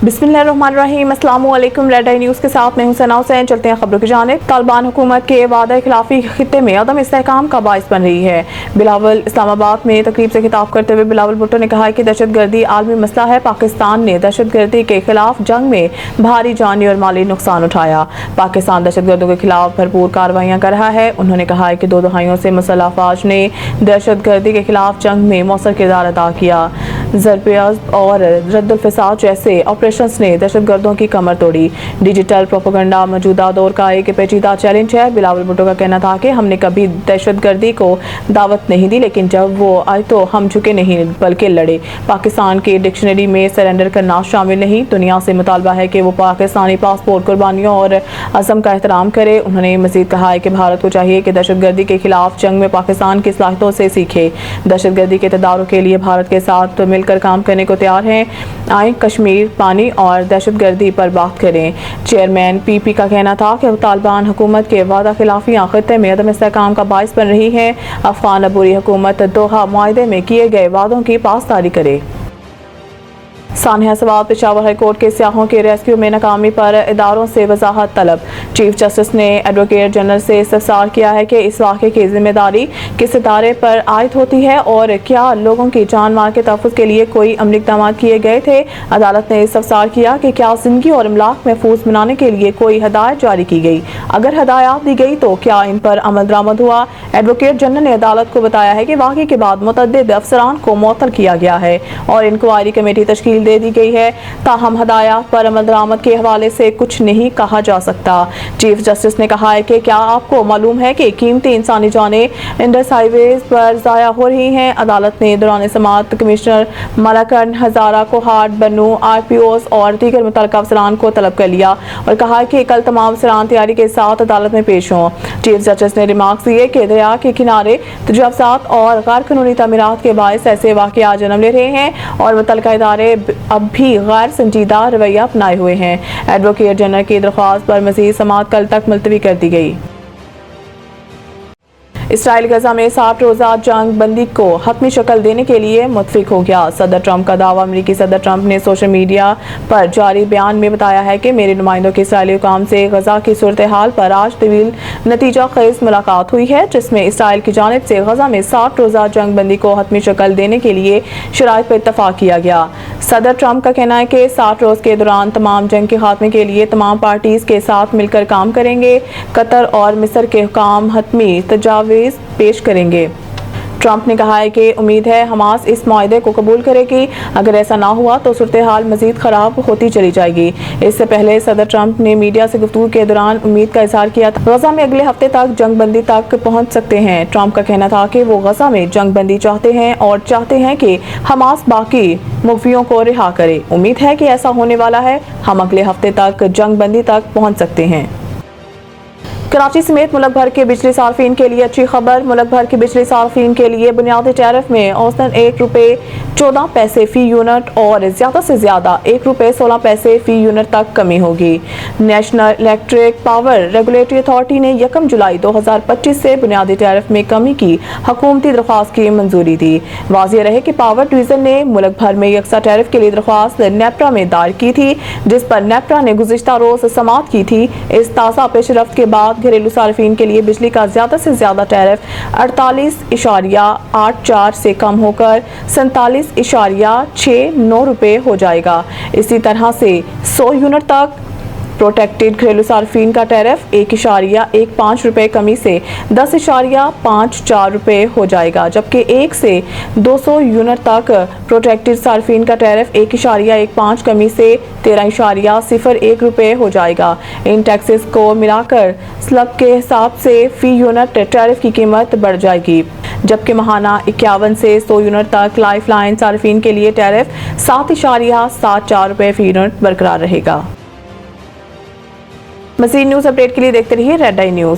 बिस्मिल्लाहिर्रहमानिर्रहीम, अस्सलामु अलैकुम। रेड आई न्यूज़ के साथ मैं हूं सना हुसैन। चलते हैं खबरों की जानिब। तालिबान हुकूमत के वादा खिलाफी खित्ते में अदम इस्तेहकाम का बाइस बन रही है। बिलावल इस्लामाबाद में तकरीब से खिताब करते हुए बिलावल भुट्टो ने कहा कि दहशतगर्दी आलमी मसला है। पाकिस्तान ने दहशतगर्दी के खिलाफ जंग में भारी जानी और माली नुकसान उठाया। पाकिस्तान दहशतगर्दों के खिलाफ भरपूर कार्रवाइयाँ कर रहा है। उन्होंने कहा है कि 2 दहाइयों से मुसल्लह अफवाज ने दहशतगर्दी के खिलाफ जंग में मौसर किरदार अदा किया। ज़रब और रद्दुल फ़साद जैसे ऑपरेशंस ने दहशतगर्दों की कमर तोड़ी। डिजिटल प्रोपेगेंडा मौजूदा दौर का एक पेचीदा चैलेंज है। बिलावल भुट्टो का कहना था कि हमने कभी दहशतगर्दी को दावत नहीं दी, लेकिन जब वो आए तो हम झुके नहीं बल्कि लड़े। पाकिस्तान की डिक्शनरी में सरेंडर करना शामिल नहीं। दुनिया से मुतालबा है कि वो पाकिस्तानी पासपोर्ट कुर्बानियों और अज़म का एहतराम करे। उन्होंने मज़ीद कहा है कि भारत को चाहिए कि दहशतगर्दी के खिलाफ जंग में पाकिस्तान की सलाहियतों से सीखे। दहशतगर्दी के तदारुक के लिए भारत के साथ मिलकर काम करने को तैयार हैं। आए कश्मीर, पानी और दहशतगर्दी पर बात करें। चेयरमैन पीपी का कहना था कि तालिबान हुकूमत के वादा खिलाफियाँ खित्ते में अदम इस्तेहकाम का बाइस बन रही हैं। अफगान अबूरी हुकूमत दोहा मुआहदे में किए गए वादों की पासदारी करे। सानिया सवाल पेशावर हाई कोर्ट के सियाहों के रेस्क्यू में नाकामी पर इदारों से वजाहत तलब। चीफ जस्टिस ने एडवोकेट जनरल से इस्तफसार किया है कि इस वाक़े की जिम्मेदारी किस इदारे पर आयद होती है और क्या लोगों की जान माल के तहफ़्फ़ुज़ के लिए कोई अमली इक़दाम किए गए थे। अदालत ने इस्तफसार किया कि क्या ज़िंदगी और अमलाक महफूज बनाने के लिए कोई हदायत जारी की गई। अगर हदायत दी गई तो क्या इन पर अमल दरामद हुआ। एडवोकेट जनरल ने अदालत को बताया है कि वाक़े के बाद मुतअद्दिद अफसरान को मुअत्तल किया गया है और इंक्वायरी कमेटी तश्कील दे दी गई है। ताहम हदायत पर अमल दरामद के हवाले से कुछ नहीं कहा जा सकता। चीफ जस्टिस ने कहा है कि क्या आपको मालूम है कि कीमती इंसानी जानें इंडस हाईवेज पर ज़ाया हो रही हैं। अदालत ने दौरान समाअत कमिश्नर मलाकन, हजारा, कोहाट, बन्नू, RPOs और दीगर मुतल्लिक़ अफसरान को तलब कर लिया और कहा कि कल तमाम अफसरान तैयारी के साथ अदालत में पेश हों। चीफ जस्टिस ने रिमार्क्स दिए कि दरिया के किनारे तजावुज़ात और गैर कानूनी तामीरात के बायस ऐसे वाक़यात जन्म ले रहे हैं और मुतल्लिक़ा इदारे अब भी गैर संजीदा रवैया अपनाए हुए हैं। एडवोकेट जनरल की दरख्वास्त पर मज़ीद समाअत कल तक मुलतवी कर दी गई। इसराइल गजा में 60 रोज़ा जंग बंदी को हतमी शक्ल देने के लिए मुत्तफिक हो गया। सदर ट्रंप का दावा। अमरीकी सदर ट्रंप ने सोशल मीडिया पर जारी बयान में बताया है कि मेरे नुमाइंदों के इसराइली हुकाम से गजा की सूरत हाल पर आज तवील नतीजा खेज मुलाकात हुई है, जिसमें इसराइल की जानिब से गजा में 60 रोज़ा जंग बंदी को हतमी शक्ल देने के लिए शराइत पर इत्तफाक किया गया। सदर ट्रंप का कहना है कि 60 रोज़ के दौरान तमाम जंग के खात्मे के लिए तमाम पार्टीज के साथ मिलकर काम करेंगे। कतर और मिस्र के हुकाम हतमी तजावीज़ पेश करेंगे। ट्रंप ने कहा है कि उम्मीद है हमास इस मुआहदे को कबूल करेगी। अगर ऐसा ना हुआ तो सूरत हाल मजीद खराब होती चली जाएगी। इससे पहले सदर ट्रंप ने मीडिया से गुफ्तगू के दौरान उम्मीद का इजहार किया था गजा में अगले हफ्ते तक जंग बंदी तक पहुंच सकते हैं। ट्रंप का कहना था कि वो गजा में जंग बंदी चाहते हैं और चाहते हैं कि हमास बाकी मुखबियों को रिहा करे। उम्मीद है कि ऐसा होने वाला है। हम अगले हफ्ते तक जंग बंदी तक पहुंच सकते हैं। कराची समेत मुल्क भर के बिजली सार्फिन के लिए अच्छी खबर। मुल्क भर के बिजली सार्फिन के लिए बुनियादी टैरिफ में औसतन ₹1.14 फी यूनिट और ज़्यादा से ज़्यादा ₹1.16 फी यूनिट तक कमी होगी। National electric power regulatory authority ने 1 जुलाई 2025 से बुनियादी टैरिफ में कमी की हुकूमती दरख्वास्त की मंजूरी दी। वाज़ेह रहे कि पावर डिवीज़न ने मुल्क भर में यकसा टैरिफ के लिए दरख्वास्त नेपरा में दायर की थी, जिस पर नेपरा ने गुज़िश्ता रोज़ समाअत की थी। इस ताज़ा पेशरफ्त के बाद घरेलू सार्फिन के लिए बिजली का ज़्यादा से ज़्यादा टैरिफ 48.84 से कम होकर 47.69 रुपये हो जाएगा। इसी तरह से 100 यूनिट तक प्रोटेक्टेड घरेलू सार्फिन का टैरिफ 1.15 रुपये कमी से 10.54 रुपये हो जाएगा, जबकि 1 से 200 यूनिट तक प्रोटेक्टेड सार्फिन का टैरिफ 1.15 कमी से 13.01 रुपये हो जाएगा। इन टैक्सेस को मिलाकर स्लब के हिसाब से फी यूनिट टैरिफ की कीमत बढ़ जाएगी, जबकि माहाना 51 से 100 यूनिट तक लाइफ लाइन सार्फिन के लिए टैरिफ 7.74 रुपये फी यूनिट बरकरार रहेगा। मज़ीद न्यूज़ अपडेट के लिए देखते रहिए रेड आई न्यूज़।